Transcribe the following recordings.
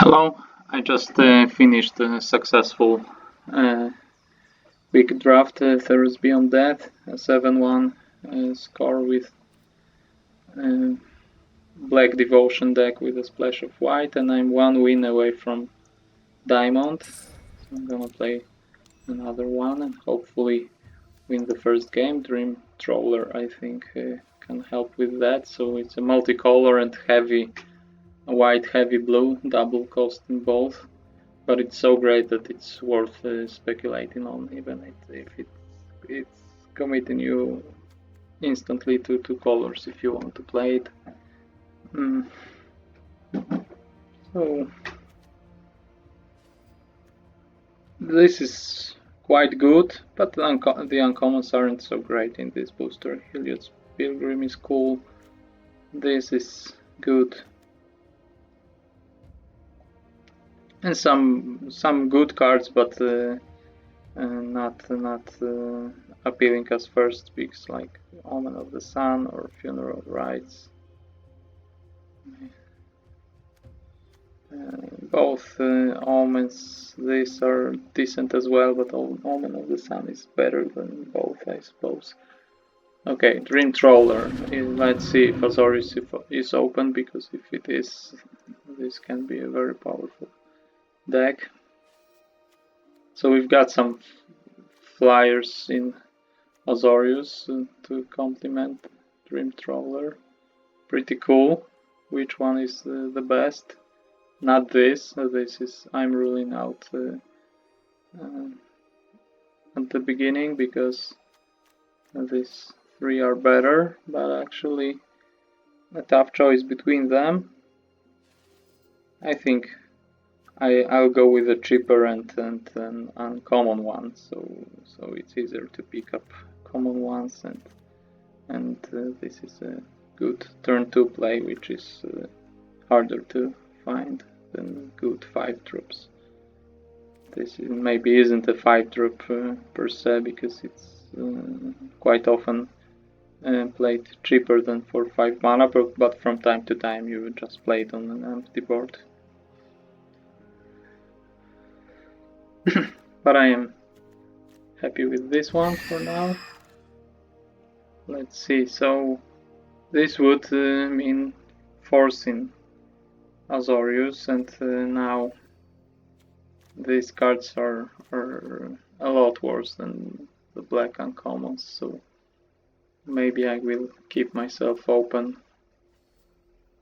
Hello, I just finished a successful uh, big draft, Theros Beyond Death, a 7-1 score with uh, Black Devotion deck with a splash of white, and I'm one win away from Diamond. So I'm gonna play another one and hopefully win the first game. Dream Troller, I think, can help with that. So it's a multicolor and heavy, white, heavy blue, double cost in both. But it's so great that it's worth speculating on, even if it's committing you instantly to two colors if you want to play it. So this is quite good, but the uncommons aren't so great in this booster. Helios Pilgrim is cool. This is good. And some good cards, but not appealing as first picks, like Omen of the Sun or Funeral Rites. Both Omens, these are decent as well, but Omen of the Sun is better than both, I suppose. Okay, Dream Troller. Let's see if Azorius is open, because if it is, this can be a very powerful deck. So we've got some flyers in Azorius to complement Dream Troller. Pretty cool. Which one is the best? Not this. This is I'm ruling out at the beginning, because these three are better. But actually, a tough choice between them. I think I'll go with a cheaper and uncommon one. So it's easier to pick up common ones, and this is a good turn 2 play, which is harder to find than good 5 drops. This maybe isn't a 5 drop per se, because it's quite often played cheaper than for 5 mana, but from time to time you just play it on an empty board. But I am happy with this one for now. Let's see, so this would mean forcing Azorius, and now these cards are a lot worse than the black uncommons, so maybe I will keep myself open.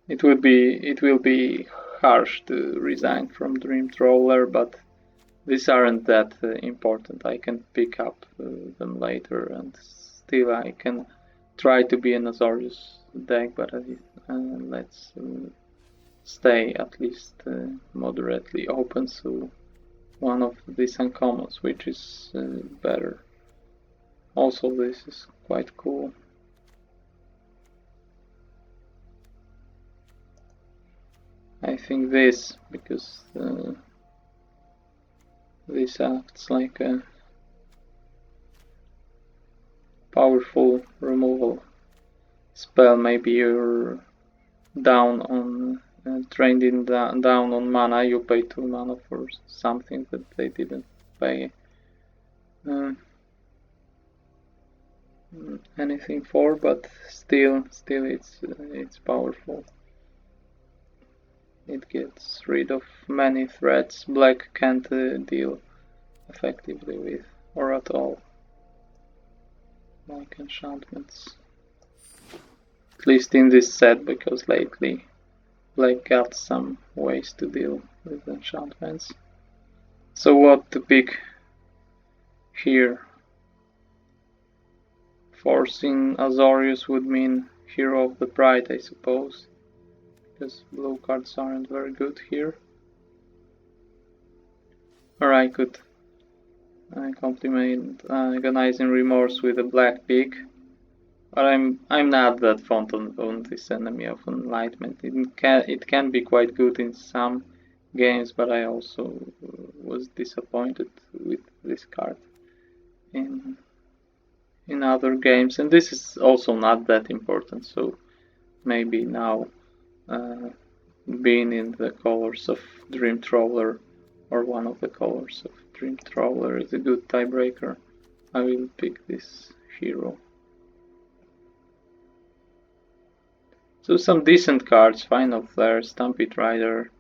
It will be harsh to resign from Dream Troller, but these aren't that important. I can pick up them later, and still I can try to be an Azorius deck, but let's stay at least moderately open, so one of these uncommons, which is better. Also, this is quite cool. I think this, because this acts like a powerful removal spell. Maybe you're down on trending down on mana, you pay 2 mana for something that they didn't pay anything for, but still it's powerful. It gets rid of many threats black can't deal effectively with, or at all, like enchantments. At least in this set, because lately black got some ways to deal with enchantments. So what to pick here? Forcing Azorius would mean Hero of the Pride, I suppose, because blue cards aren't very good here. Or I could complement Agonizing Remorse with a black pig. But I'm not that fond on this Enemy of Enlightenment. It can be quite good in some games, but I also was disappointed with this card in other games, and this is also not that important. So maybe now being in the colors of Dream Trawler, or one of the colors of Dream Trawler, is a good tiebreaker. I will pick this hero. So some decent cards: Final Flare, Stampede Rider.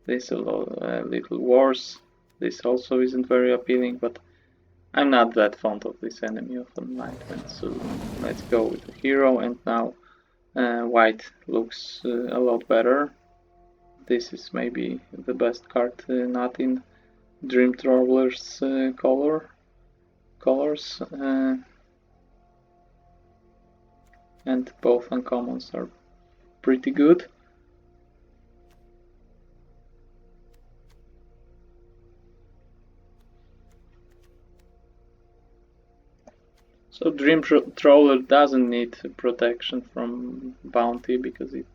This a little worse. This also isn't very appealing, but I'm not that fond of this enemy of Enlightenment, so let's go with the hero. And now white looks a lot better. This is maybe the best card not in Dream Traveler's colors, and both uncommons are pretty good. So Dream Trawler doesn't need protection from bounty because it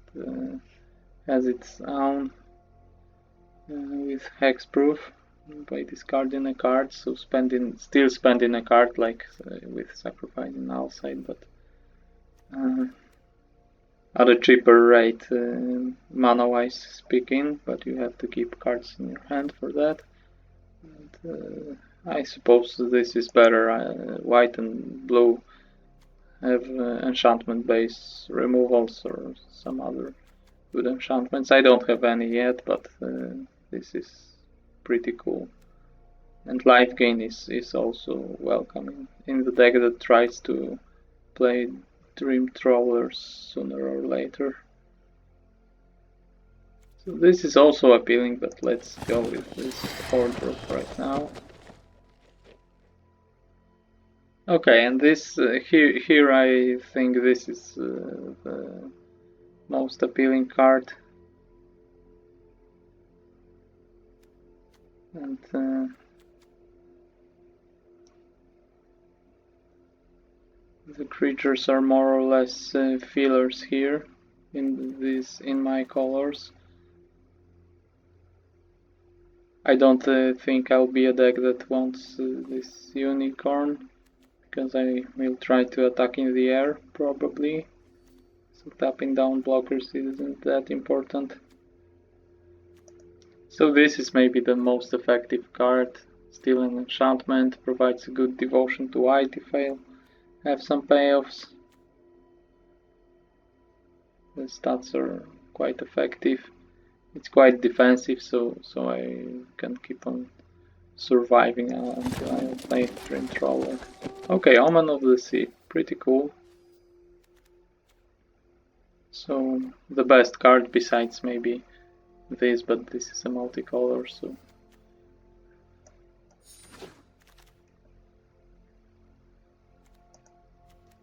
has its own with hexproof by discarding a card, so still spending a card like with sacrificing Nullside, but at a cheaper rate mana wise speaking, but you have to keep cards in your hand for that. And, I suppose this is better. White and blue have enchantment base removals or some other good enchantments. I don't have any yet, but this is pretty cool. And life gain is also welcome in the deck that tries to play Dream Trawlers sooner or later. So this is also appealing, but let's go with this 4-drop right now. Okay, and this here I think this is the most appealing card, and the creatures are more or less fillers here in my colors. I don't think I'll be a deck that wants this unicorn, because I will try to attack in the air, probably. So tapping down blockers isn't that important. So this is maybe the most effective card. Still an enchantment, provides a good devotion to white if I have some payoffs. The stats are quite effective. It's quite defensive, so I can keep on surviving until I play Dream Trawler. Okay, Omen of the Sea, pretty cool. So the best card besides maybe this, but this is a multicolor, so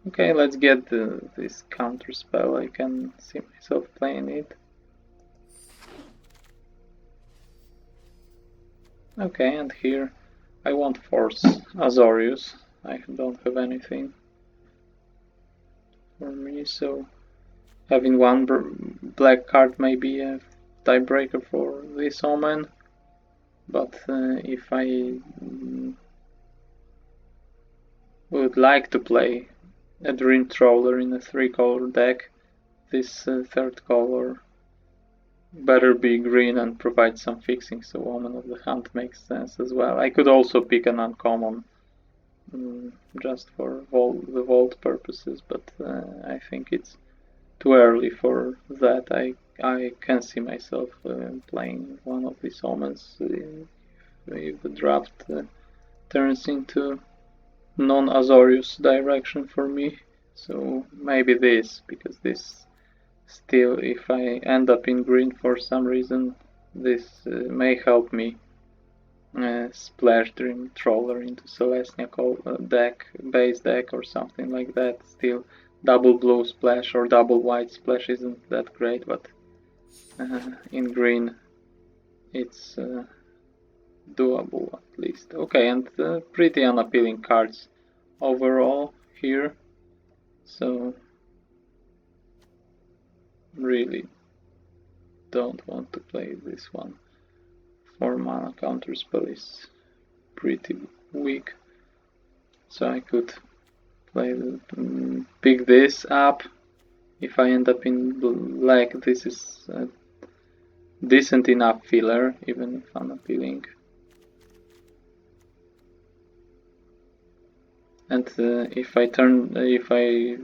okay, let's get this counter spell. I can see myself playing it. Okay, and here I won't force Azorius. I don't have anything for me, so having one black card may be a tiebreaker for this Omen. But if I would like to play a Dream Trawler in a 3-color deck, this third color better be green and provide some fixing, so Omen of the Hunt makes sense as well. I could also pick an uncommon just for the vault purposes, but I think it's too early for that. I can see myself playing one of these Omens if the draft turns into non-Azorius direction for me. So maybe this, because this still, if I end up in green for some reason, this may help me splash Dream Trawler into Celestia deck, base deck or something like that. Still, double blue splash or double white splash isn't that great, but in green it's doable at least. Okay, and pretty unappealing cards overall here, so really don't want to play this one. 4 mana counterspell is pretty weak, so I could pick this up. If I end up in black, this is decent enough filler, even if unappealing. And if I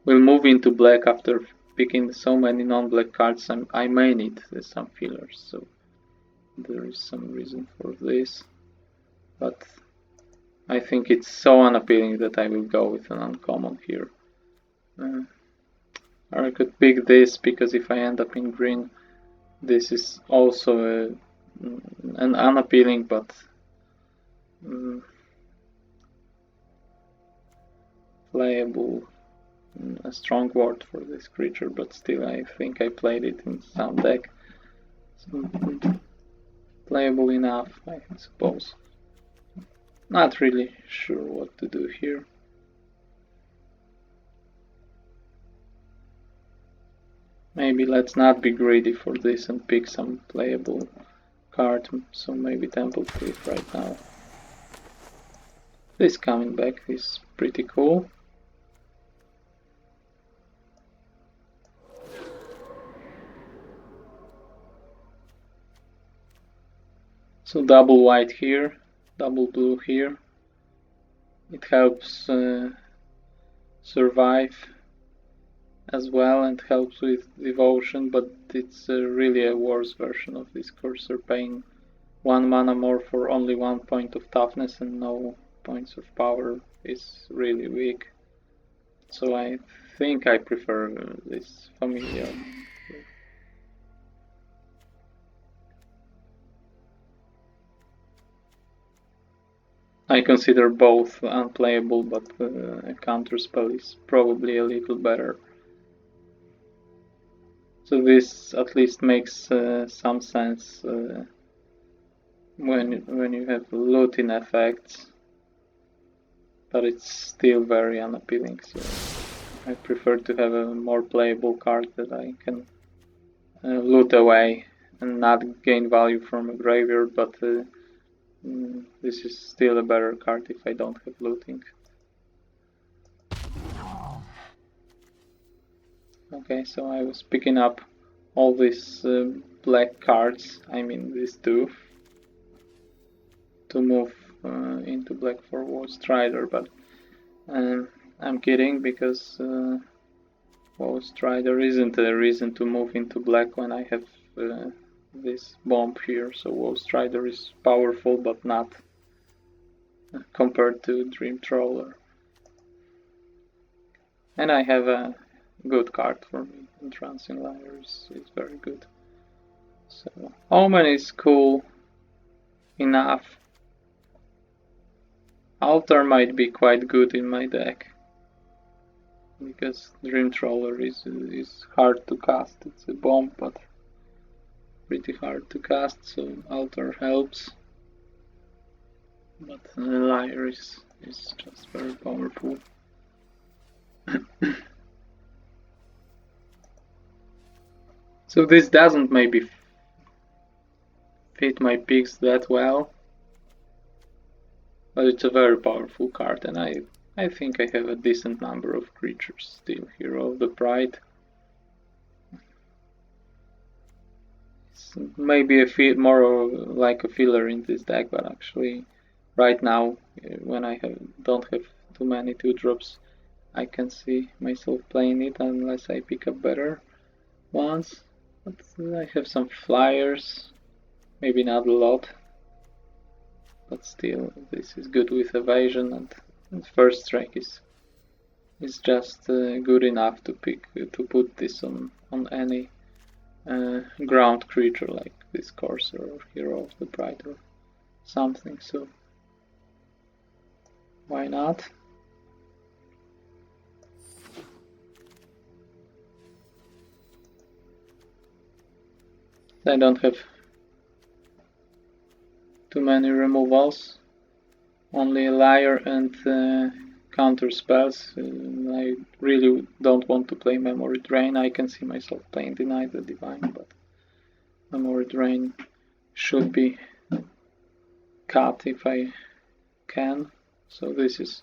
will move into black after picking so many non-black cards, I may need some fillers, so there is some reason for this. But I think it's so unappealing that I will go with an uncommon here. Or I could pick this, because if I end up in green, this is also an unappealing but playable, a strong word for this creature, but still I think I played it in some deck. So, playable enough, I suppose. Not really sure what to do here. Maybe let's not be greedy for this and pick some playable card, so maybe Temple Cliff right now. This coming back is pretty cool. So double white here, double blue here. It helps survive as well and helps with devotion, but it's really a worse version of this cursor, paying 1 mana more for only 1 point of toughness and no points of power is really weak. So I think I prefer this familiar. I consider both unplayable, but a counterspell is probably a little better. So this at least makes some sense when you have looting effects, but it's still very unappealing. So I prefer to have a more playable card that I can loot away and not gain value from a graveyard, but this is still a better card if I don't have looting. Okay, so I was picking up all these black cards, I mean these two, to move into black for Woe Strider, but I'm kidding, because Woe Strider isn't a reason to move into black when I have this bomb here. So Woe Strider is powerful, but not compared to Dream Trawler. And I have a good card for me. Entrancing Liar is very good. So Omen is cool enough. Altar might be quite good in my deck, because Dream Trawler is hard to cast. It's a bomb, but pretty hard to cast, so Altar helps. But Liar is just very powerful. So this doesn't maybe fit my picks that well, but it's a very powerful card, and I think I have a decent number of creatures still. Hero of the Pride. It's maybe more like a filler in this deck, but actually right now, when I don't have too many 2-drops, I can see myself playing it unless I pick up better ones. But I have some flyers, maybe not a lot, but still this is good with evasion, and first strike is just good enough to put this on any ground creature like this Courser or Hero of the Pride or something. So why not? I don't have too many removals, only a Liar and counter spells. I really don't want to play Memory Drain. I can see myself playing Deny the Divine, but Memory Drain should be cut if I can. So this is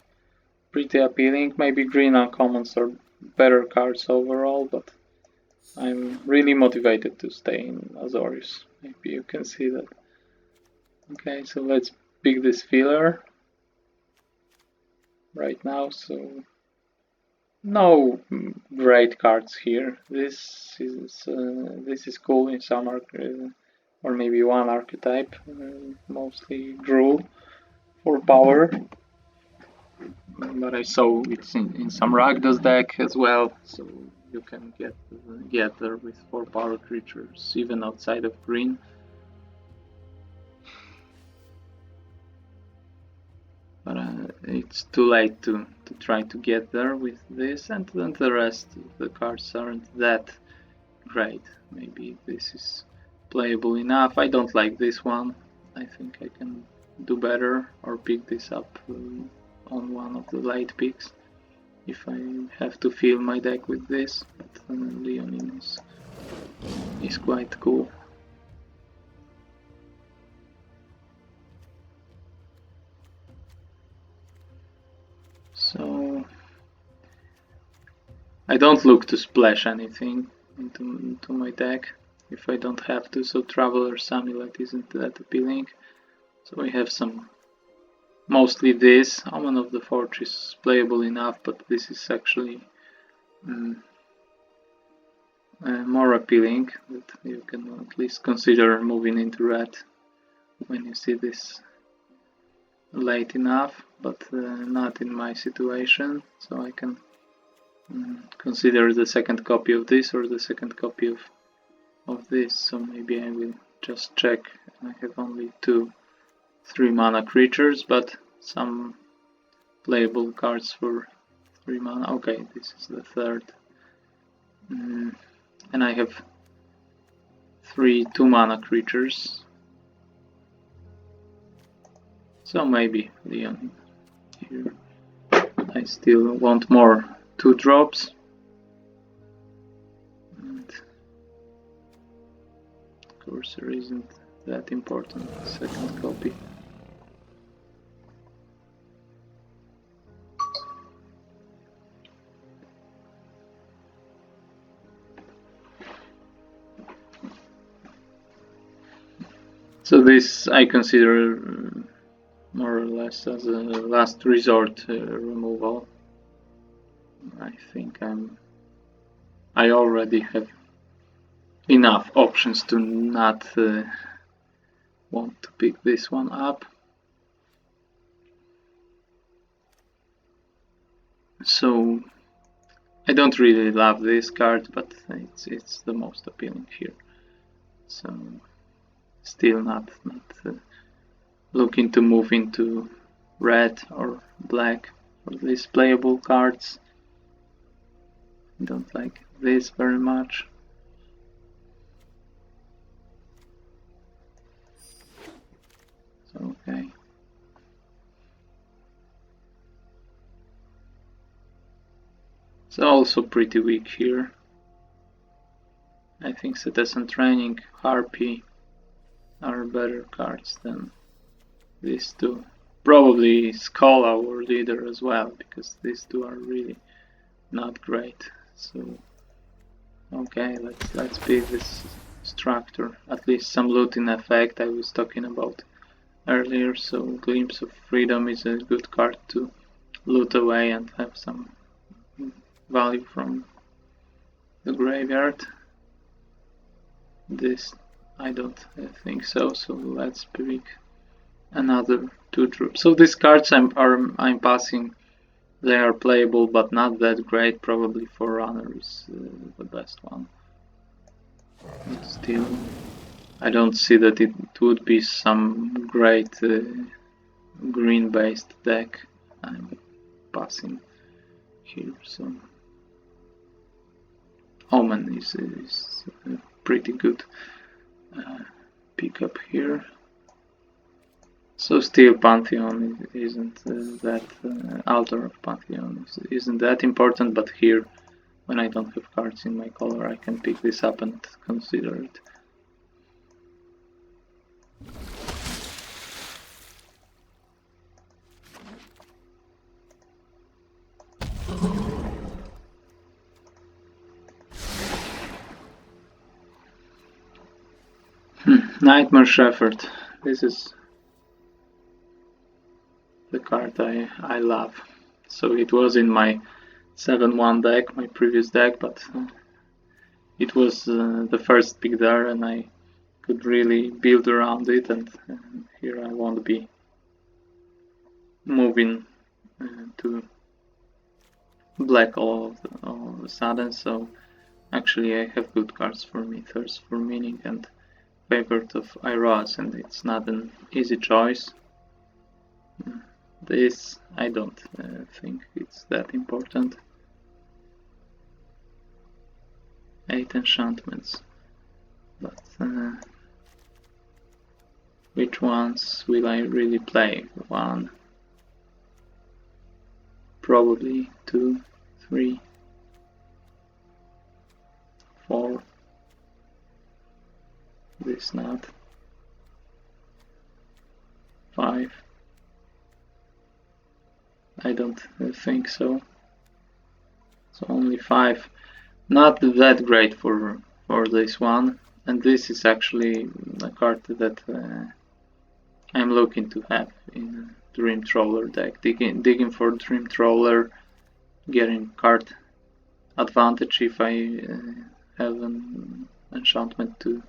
pretty appealing. Maybe green uncommons are better cards overall, but I'm really motivated to stay in Azorius. Maybe you can see that. Okay, so let's pick this filler right now. So no great cards here. This is cool in some or maybe one archetype, mostly Gruul for power. But I saw it's in some Rakdos deck as well, so you can get there with 4 power creatures even outside of green. But it's too late to try to get there with this, and then the rest of the cards aren't that great. Maybe this is playable enough. I don't like this one. I think I can do better or pick this up on one of the late picks if I have to fill my deck with this. But Leonin is quite cool. So I don't look to splash anything into my deck if I don't have to, so Traveler's Amulet isn't that appealing. So we have some, mostly this. Omen of the Forge is playable enough, but this is actually more appealing, that you can at least consider moving into red when you see this late enough, but not in my situation, so I can consider the second copy of this or the second copy of this. So maybe I will just check. I have only 2 3-mana creatures, but some playable cards for 3 mana. Okay, this is the third. And I have 3 2-mana creatures. So maybe Leon here. I still want more 2-drops. And of course there isn't that important second copy. So this I consider more or less as a last resort removal. I think I already have enough options to not want to pick this one up. So I don't really love this card, but it's the most appealing here. So still not looking to move into red or black for these playable cards. I don't like this very much. So, okay. So also pretty weak here. I think Citizen Training, Harpy are better cards than these two. Probably Scholar or Leader as well, because these two are really not great. So okay, let's pick this Structure. At least some looting effect I was talking about earlier. So Glimpse of Freedom is a good card to loot away and have some value from the graveyard. This I don't think so. So let's pick another 2-drop. So these cards I'm passing. They are playable, but not that great. Probably Forerunner is the best one. But still, I don't see that it would be some great green-based deck I'm passing here. So Omen is a pretty good pickup here. So still Pantheon isn't that, Altar of Pantheon isn't that important, but here, when I don't have cards in my color, I can pick this up and consider it. Nightmare Shepherd. This is the card I love. So it was in my 7-1 deck, my previous deck, but it was the first pick there and I could really build around it, and here I won't be moving to black all of a sudden, so actually I have good cards for me. Thirst for Meaning and Favorite of Iros, and it's not an easy choice. This, I don't think it's that important. 8 enchantments, but which ones will I really play? 1, probably 2, 3, 4. This not. 5. I don't think so. So only 5. Not that great for this one. And this is actually a card that I'm looking to have in a Dream Trawler deck. Digging for Dream Trawler, getting card advantage if I have an enchantment to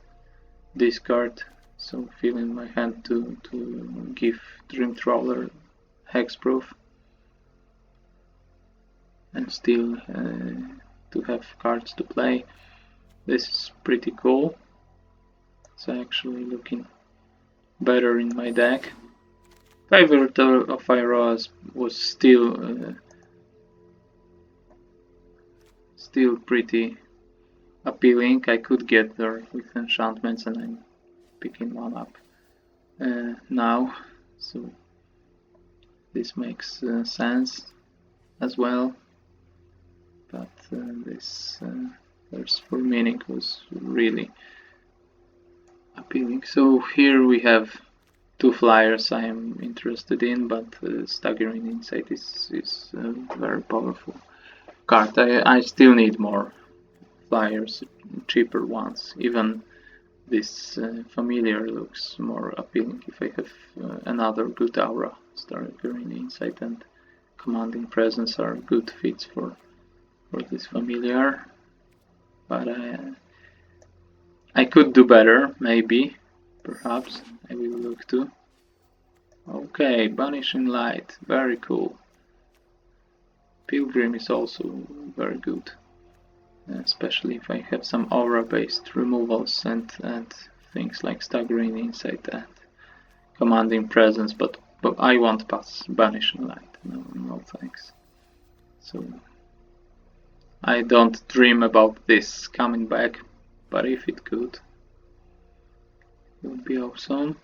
discard. So filling my hand to give Dream Trawler hexproof. And still to have cards to play. This is pretty cool. It's actually looking better in my deck. Favorite of Iros was still pretty appealing. I could get there with enchantments, and I'm picking one up now, so this makes sense as well. But this Thirst for Meaning was really appealing. So here we have 2 flyers I am interested in, but Staggering Insight is a very powerful card. I still need more flyers, cheaper ones. Even this Familiar looks more appealing if I have another good aura. Staggering Insight and Commanding Presence are good fits for this Familiar, but I could do better, maybe, perhaps. I will look to. Okay, Banishing Light, very cool. Pilgrim is also very good, especially if I have some aura-based removals and things like Staggering Insight and Commanding Presence, but I won't pass Banishing Light, no thanks. So I don't dream about this coming back, but if it could, it would be awesome.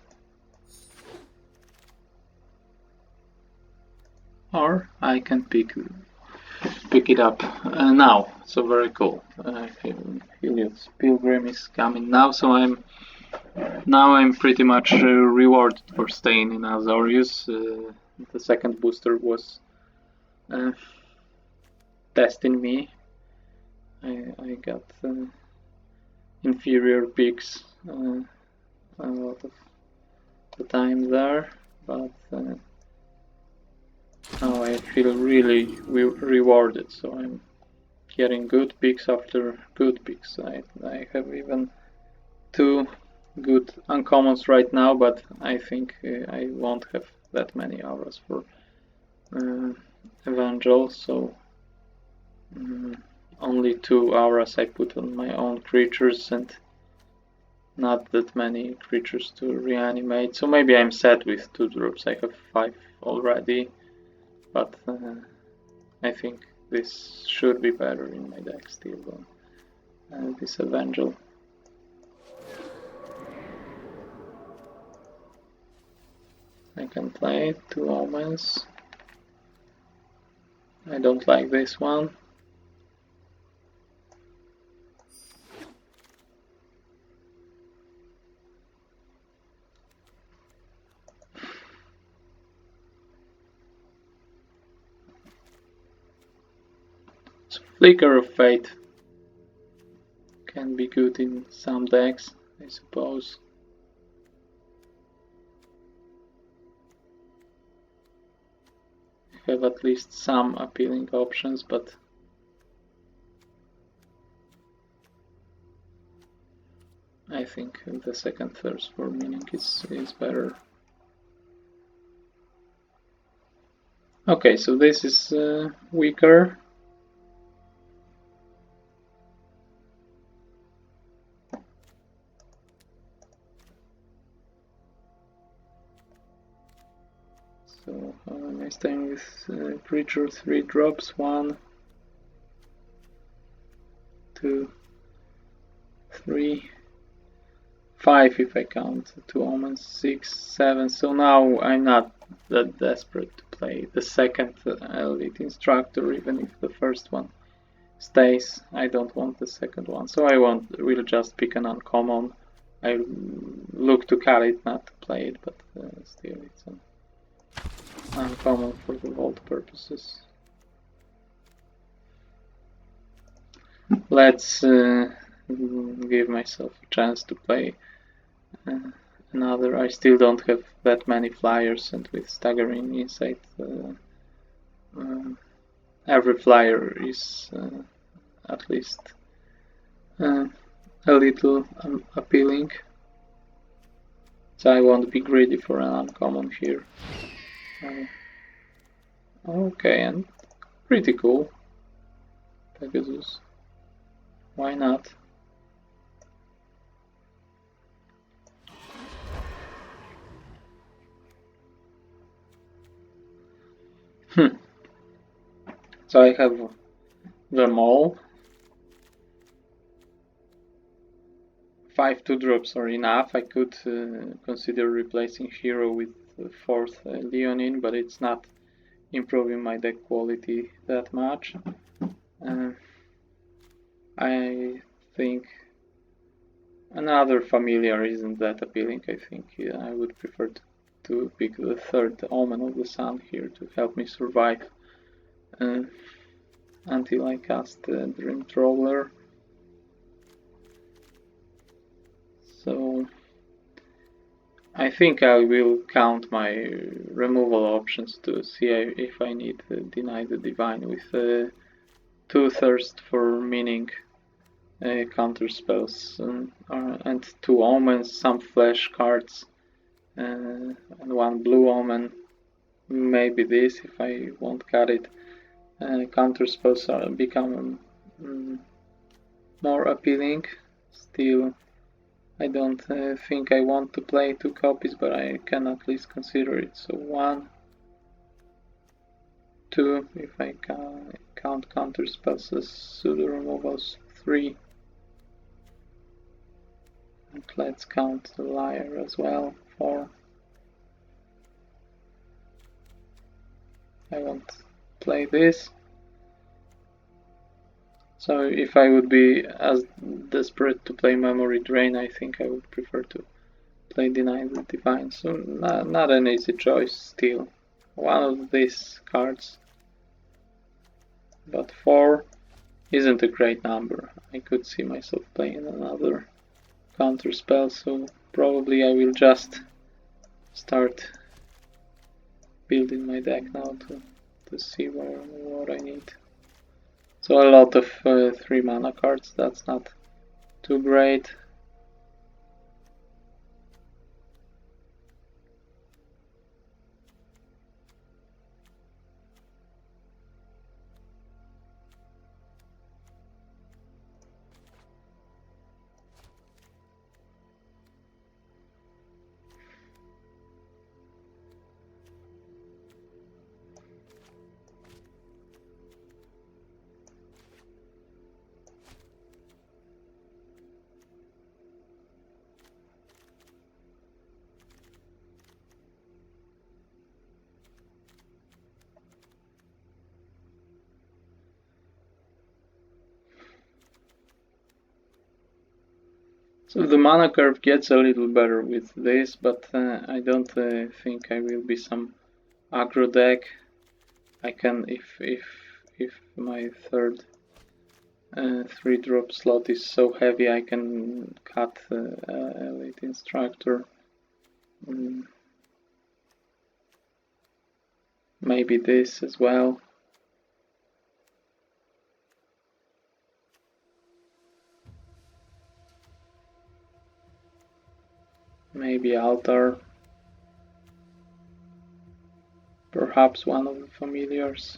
Or I can pick it up now, so very cool. Helios Pilgrim is coming now, so I'm pretty much rewarded for staying in Azorius. The second booster was testing me. I got inferior picks a lot of the time there, but now I feel really rewarded, so I'm getting good picks after good picks. I have even 2 good uncommons right now, but I think I won't have that many auras for Evangel, so only 2 auras I put on my own creatures and not that many creatures to reanimate. So maybe I'm set with 2 drops. I have 5 already, but I think this should be better in my deck still than this Evangel. I can play 2 Omens. I don't like this one. Flicker of Fate can be good in some decks, I suppose. have at least some appealing options, but I think the second Thirst for Meaning is better. Okay, so this is weaker. So how am I staying with creature 3 drops? 1, 2, 3, 5 if I count 2 omens, 6, 7. So now I'm not that desperate to play the second elite instructor, even if the first one stays. I don't want the second one, so I will just pick an uncommon. I look to carry it, not to play it, but still it's an uncommon for the vault purposes. Let's give myself a chance to play another. I still don't have that many flyers, and with Staggering Insight, every flyer is at least a little appealing. So I won't be greedy for an uncommon here. Okay, and pretty cool. Pegasus. Why not? So I have them all. 5 2-drops are enough. I could consider replacing Hero with the 4th Leonine, but it's not improving my deck quality that much. I think another familiar isn't that appealing. I think I would prefer to pick the 3rd Omen of the Sun here to help me survive until I cast Dream Troller. So I think I will count my removal options to see if I need to deny the Divine with 2 Thirst for Meaning counter spells and 2 Omens, some flash cards, and 1 blue Omen. Maybe this if I won't cut it. Counter spells become more appealing. Still, I don't think I want to play 2 copies, but I can at least consider it. So 1, 2, if I count counter spells as pseudo removals, 3. And let's count the Liar as well, 4. I won't play this. So if I would be as desperate to play Memory Drain, I think I would prefer to play Deny the Divine. So not an easy choice still. One of these cards. But 4 isn't a great number. I could see myself playing another counter spell, so probably I will just start building my deck now to see what I need. So a lot of 3 mana cards, that's not too great. So the mana curve gets a little better with this, but I don't think I will be some aggro deck. I can, if my third 3-drop slot is so heavy, I can cut Elite Instructor. Maybe this as well. Maybe altar. Perhaps one of the familiars.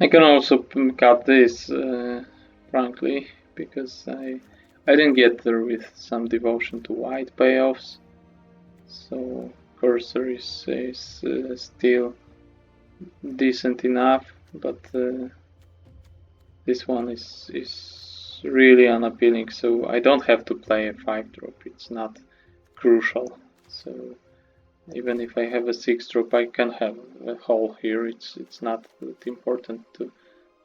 I can also cut this, frankly, because I didn't get there with some devotion to white payoffs, so cursor is still decent enough, but this one is really unappealing, so I don't have to play a 5-drop, it's not crucial. So even if I have a 6-drop, I can have a hole here. It's not that important to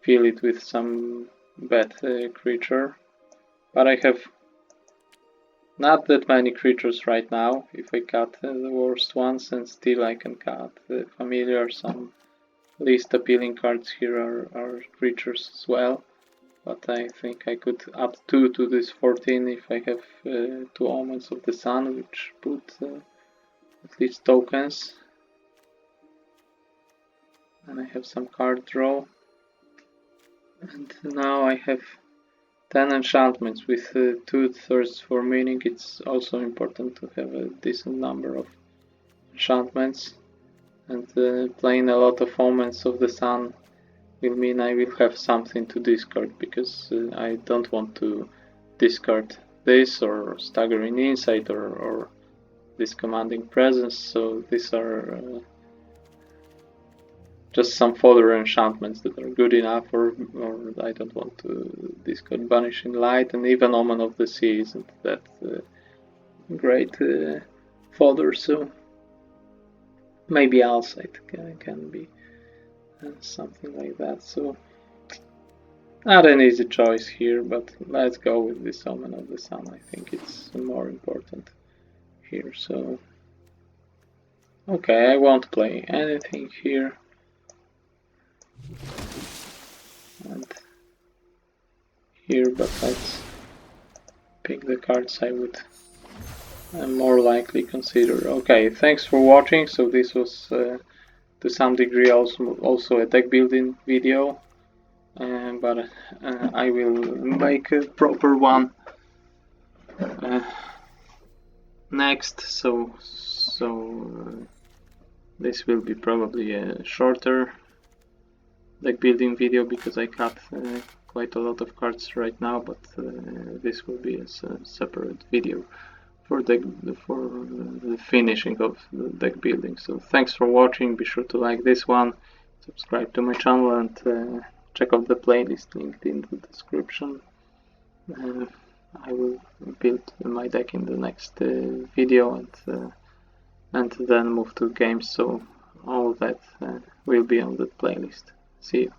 fill it with some bad creature. But I have not that many creatures right now. If I cut the worst ones, and still I can cut the familiar. Some least appealing cards here are creatures as well. But I think I could add 2 to this 14 if I have 2 Omens of the Sun, which put at least tokens, and I have some card draw, and now I have 10 enchantments with 2 thirsts for meaning. It's also important to have a decent number of enchantments, and playing a lot of Omens of the Sun will mean I will have something to discard, because I don't want to discard this or Staggering Insight or this Commanding Presence, so these are just some fodder enchantments that are good enough, or I don't want to discard Banishing Light, and even Omen of the Sea isn't that great fodder, so maybe Alsight can be something like that. So not an easy choice here, but let's go with this Omen of the Sun. I think it's more important here. So okay, I won't play anything here, and here, but let's pick the cards I would more likely consider. Okay, thanks for watching. So this was to some degree also a deck building video, but I will make a proper one next, so this will be probably a shorter deck building video, because I cut quite a lot of cards right now, but this will be a separate video for the finishing of the deck building. So thanks for watching. Be sure to like this one, subscribe to my channel, and check out the playlist linked in the description. I will build my deck in the next video, and then move to games, so all that will be on the playlist. See you.